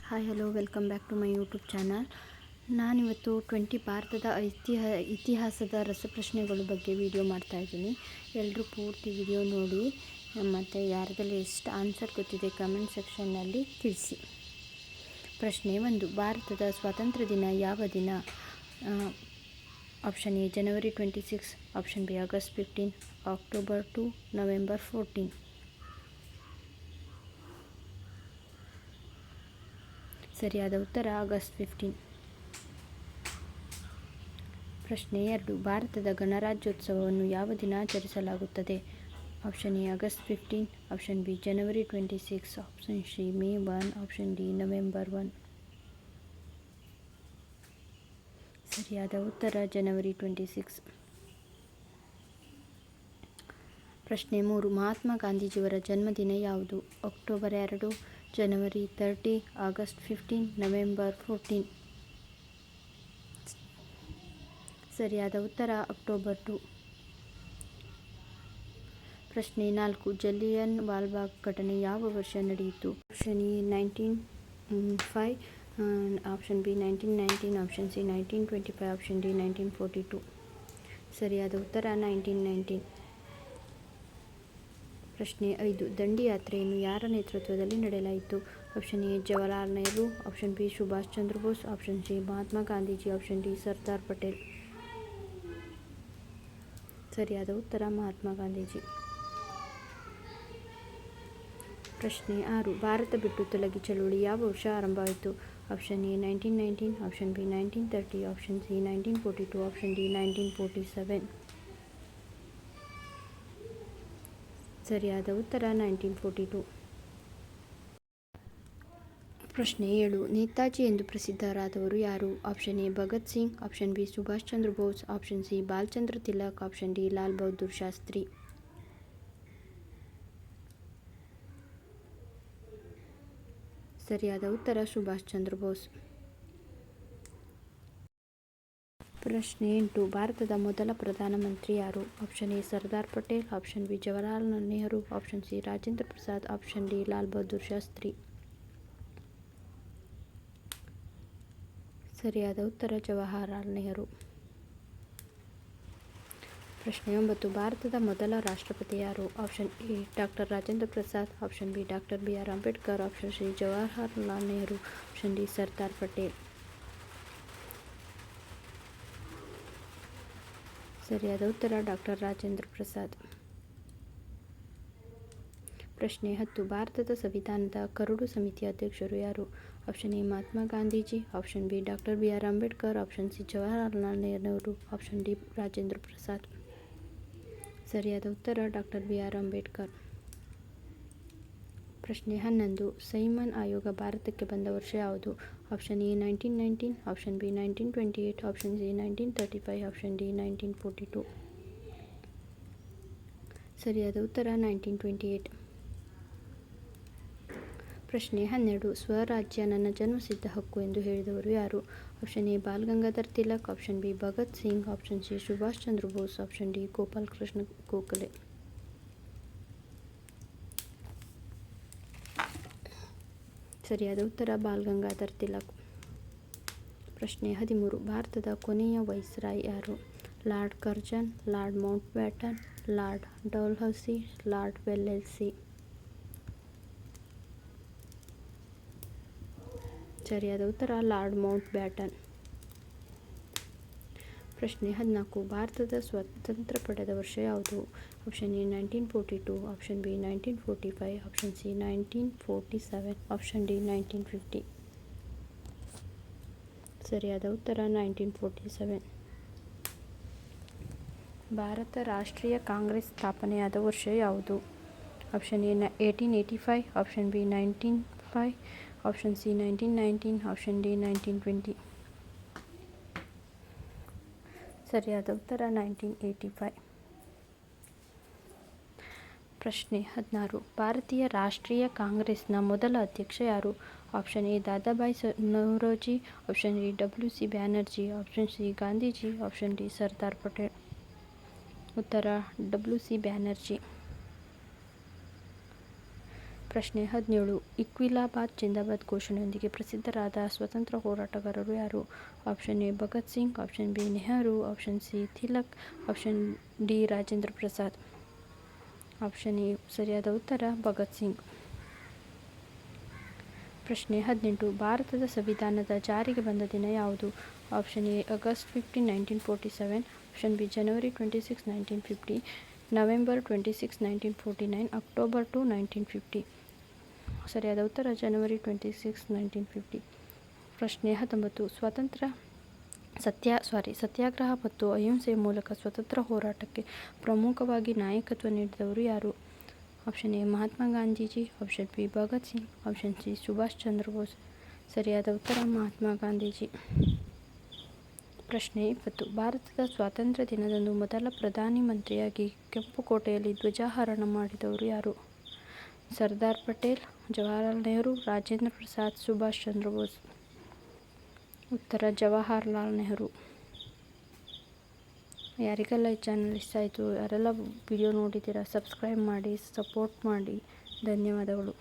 Hi hello welcome back to my YouTube channel. ನಾನಿವತ್ತು 20 ಭಾರತದ ಇತಿಹಾಸದ ರಸಪ್ರಶ್ನೆಗಳ ಬಗ್ಗೆ ವಿಡಿಯೋ ಮಾಡ್ತಾಯಿದ್ದೀನಿ. ಎಲ್ಲರೂ ಪೂರ್ತಿ ವಿಡಿಯೋ ನೋಡಿ ಮತ್ತು ಯಾರದಲ್ಲಿ ಎಷ್ಟು ಆನ್ಸರ್ ಗೊತ್ತಿದೆ ಕಮೆಂಟ್ ಸೆಕ್ಷನ್ನಲ್ಲಿ ತಿಳಿಸಿ. ಪ್ರಶ್ನೆ 1. ಭಾರತದ ಸ್ವಾತಂತ್ರ್ಯ ದಿನ ಯಾವ ದಿನ? Option A January 26, option B August 15, October 2, November 14. ಸರಿಯಾದ ಉತ್ತರ ಆಗಸ್ಟ್ 15. ಪ್ರಶ್ನೆ 2. ಭಾರತದ ಗಣರಾಜ್ಯೋತ್ಸವವನ್ನು ಯಾವ ದಿನ ಆಚರಿಸಲಾಗುತ್ತದೆ? Option A August 15, option B January 26, option C May 1, option D November 1. ಸರಿಯಾದ ಉತ್ತರ ಜನವರಿ 26. ಪ್ರಶ್ನೆ 3. ಮಹಾತ್ಮ ಗಾಂಧೀಜಿಯವರ ಜನ್ಮದಿನ ಯಾವುದು? ಅಕ್ಟೋಬರ್ 2, ಜನವರಿ 30, ಆಗಸ್ಟ್ 15, ನವೆಂಬರ್ 14. ಸರಿಯಾದ ಉತ್ತರ ಅಕ್ಟೋಬರ್ 2. ಪ್ರಶ್ನೆ 4. ಜಲಿಯನ್ ವಾಲ್ಬಾಗ್ ಘಟನೆ ಯಾವ ವರ್ಷ ನಡೆಯಿತು? Option A 1905, option B 1919, option C 1925, option D 1942. ಸರಿಯಾದ ಉತ್ತರ 1919. ಪ್ರಶ್ನೆ 5. ದಂಡಿ ಯಾತ್ರೆಯನ್ನು ಯಾರ ನೇತೃತ್ವದಲ್ಲಿ ನಡೆಯಲಾಯಿತು? Option A Jawaharlal Nehru, option B Subhash Chandra Bose, option C Mahatma Gandhiji, option D Sardar Patel. ಸರಿಯಾದ ಉತ್ತರ ಮಹಾತ್ಮ ಗಾಂಧೀಜಿ. ಪ್ರಶ್ನೆ 6. ಭಾರತ ಬಿಟ್ಟು ತೊಲಗಿ ಚಳುವಳಿ ಯಾವ ವರ್ಷ ಆರಂಭವಾಯಿತು? Option A 1919, option B 1930, option C 1942, option D 1947. ಸರಿಯಾದ ಉತ್ತರ 1942. ಪ್ರಶ್ನೆ 7. ನೇತಾಜಿ ಎಂದು ಪ್ರಸಿದ್ಧರಾದವರು ಯಾರು? Option A Bhagat Singh, option B Subhash Chandra Bose, option C Balachandra Tilak, option D Lal Bahadur Shastri. ಸರಿಯಾದ ಉತ್ತರ ಸುಭಾಷ್ ಚಂದ್ರ ಬೋಸ್. ಪ್ರಶ್ನೆ 8. ಭಾರತದ ಮೊದಲ ಪ್ರಧಾನಮಂತ್ರಿ ಯಾರು? Option A Sardar Patel, option B Jawaharlal Nehru, option C Rajendra Prasad, option D Lal Bahadur Shastri. ಸರಿಯಾದ ಉತ್ತರ ಜವಾಹರಲಾಲ್ ನೆಹರು. ಪ್ರಶ್ನೆ 9. ಭಾರತದ ಮೊದಲ ರಾಷ್ಟ್ರಪತಿ ಯಾರು? Option A doctor Rajendra Prasad, option B doctor BR Ambedkar, option C Jawaharlal Nehru, option D Sardar Patel. ಸರಿಯಾದ ಉತ್ತರ ಡಾಕ್ಟರ್ ರಾಜೇಂದ್ರ ಪ್ರಸಾದ್. ಪ್ರಶ್ನೆ 10. ಭಾರತದ ಸಂವಿಧಾನದ ಕರಡು ಸಮಿತಿಯ ಅಧ್ಯಕ್ಷರು ಯಾರು? Option A Mahatma Gandhiji, option B doctor BR Ambedkar, option C Jawaharlal Nehru, option D Rajendra Prasad. ಸರಿಯಾದ ಉತ್ತರ ಡಾಕ್ಟರ್ BR ಅಂಬೇಡ್ಕರ್. ಪ್ರಶ್ನೆ 11. ಸೈಮನ್ ಆಯೋಗ ಭಾರತಕ್ಕೆ ಬಂದ ವರ್ಷ ಯಾವುದು? Option A 1919, option B 1928, option C 1935, option D 1942. ಸರಿಯಾದ ಉತ್ತರ 1928. ಪ್ರಶ್ನೆ 12. ಸ್ವರಾಜ್ಯ ನನ್ನ ಜನ್ಮಸಿದ್ಧ ಹಕ್ಕು ಎಂದು ಹೇಳಿದವರು ಯಾರು? Option A ball Gangadhar Tilak, option B Bhagat Singh, option C Subhash Chandra Bose, option D Gopal Krishna Gokhale. ಸರಿಯಾದ ಉತ್ತರ ಬಾಲ್ ಗಂಗಾಧರ್ ತಿಲಕ್. ಪ್ರಶ್ನೆ 13. ಭಾರತದ ಕೊನೆಯ ವೈಸ್ರಾಯ್ ಯಾರು? Lord Curzon, lord Mountbatten, lord Dalhousie, lord Wellesley. ಸರಿಯಾದ ಉತ್ತರ ಲಾರ್ಡ್ ಮೌಂಟ್ ಬ್ಯಾಟನ್. ಪ್ರಶ್ನೆ 14. ಭಾರತದ ಸ್ವಾತಂತ್ರ್ಯ ಪಡೆದ ವರ್ಷ ಯಾವುದು? Option A 1942, option B 1945, option C 1947, option D 1950. ಸರಿಯಾದ ಉತ್ತರ 1947. ಭಾರತ ರಾಷ್ಟ್ರೀಯ ಕಾಂಗ್ರೆಸ್ ಸ್ಥಾಪನೆಯಾದ ವರ್ಷ ಯಾವುದು? Option A 1885, option B 1905, option C 1919, option D 1920. ಸರಿಯಾದ ಉತ್ತರ 1985. ಪ್ರಶ್ನೆ 16. ಭಾರತೀಯ ರಾಷ್ಟ್ರೀಯ ಕಾಂಗ್ರೆಸ್ನ ಮೊದಲ ಅಧ್ಯಕ್ಷ ಯಾರು? Option A Dadabhai Naoroji, option B WC Banerjee, option C Gandhiji, option D Sardar Patel. ಉತ್ತರ WC ಬ್ಯಾನರ್ಜಿ. ಪ್ರಶ್ನೆ 17. ಇಕ್ವಿಲಾಬಾದ್ ಜಿಂದಾಬಾದ್ ಘೋಷಣೆಯೊಂದಿಗೆ ಪ್ರಸಿದ್ಧರಾದ ಸ್ವತಂತ್ರ ಹೋರಾಟಗಾರರು ಯಾರು? Option A Bhagat Singh, option B Nehru, option C Tilak, option D Rajendra Prasad. Option A ಸರಿಯಾದ ಉತ್ತರ ಭಗತ್ ಸಿಂಗ್. ಪ್ರಶ್ನೆ 18. ಭಾರತದ ಸಂವಿಧಾನದ ಜಾರಿಗೆ ಬಂದ ದಿನ ಯಾವುದು? Option A August 15, 1947, option B January 26, 1950, November 26, 1949, October 2, 1950. ಸರಿಯಾದ ಉತ್ತರ ಜನವರಿ 26, 1950. ಪ್ರಶ್ನೆ 19. ಸತ್ಯಾಗ್ರಹ ಮತ್ತು ಅಹಿಂಸೆಯ ಮೂಲಕ ಸ್ವತಂತ್ರ ಹೋರಾಟಕ್ಕೆ ಪ್ರಮುಖವಾಗಿ ನಾಯಕತ್ವ ನೀಡಿದವರು ಯಾರು? Option A Mahatma Gandhiji, option B Bhagat Singh, option C Subhash Chandra Bose. ಸರಿಯಾದ ಉತ್ತರ ಮಹಾತ್ಮ ಗಾಂಧೀಜಿ. ಪ್ರಶ್ನೆ 20. ಭಾರತದ ಸ್ವಾತಂತ್ರ್ಯ ದಿನದಂದು ಮೊದಲ ಪ್ರಧಾನಿ ಮಂತ್ರಿಯಾಗಿ ಕೆಂಪುಕೋಟೆಯಲ್ಲಿ ಧ್ವಜಾರೋಹಣ ಮಾಡಿದವರು ಯಾರು? ಸರ್ದಾರ್ ಪಟೇಲ್, ಜವಾಹರಲಾಲ್ ನೆಹರು, ರಾಜೇಂದ್ರ ಪ್ರಸಾದ್, ಸುಭಾಷ್ ಚಂದ್ರ ಬೋಸ್. ಉತ್ತರ ಜವಾಹರಲಾಲ್ ನೆಹರು. ಯಾರಿಗೆಲ್ಲ ಈ ಚಾನಲ್ ಇಷ್ಟ ಆಯಿತು, ಯಾರೆಲ್ಲ ವಿಡಿಯೋ ನೋಡಿದ್ದೀರಾ, ಸಬ್ಸ್ಕ್ರೈಬ್ ಮಾಡಿ, ಸಪೋರ್ಟ್ ಮಾಡಿ. ಧನ್ಯವಾದಗಳು.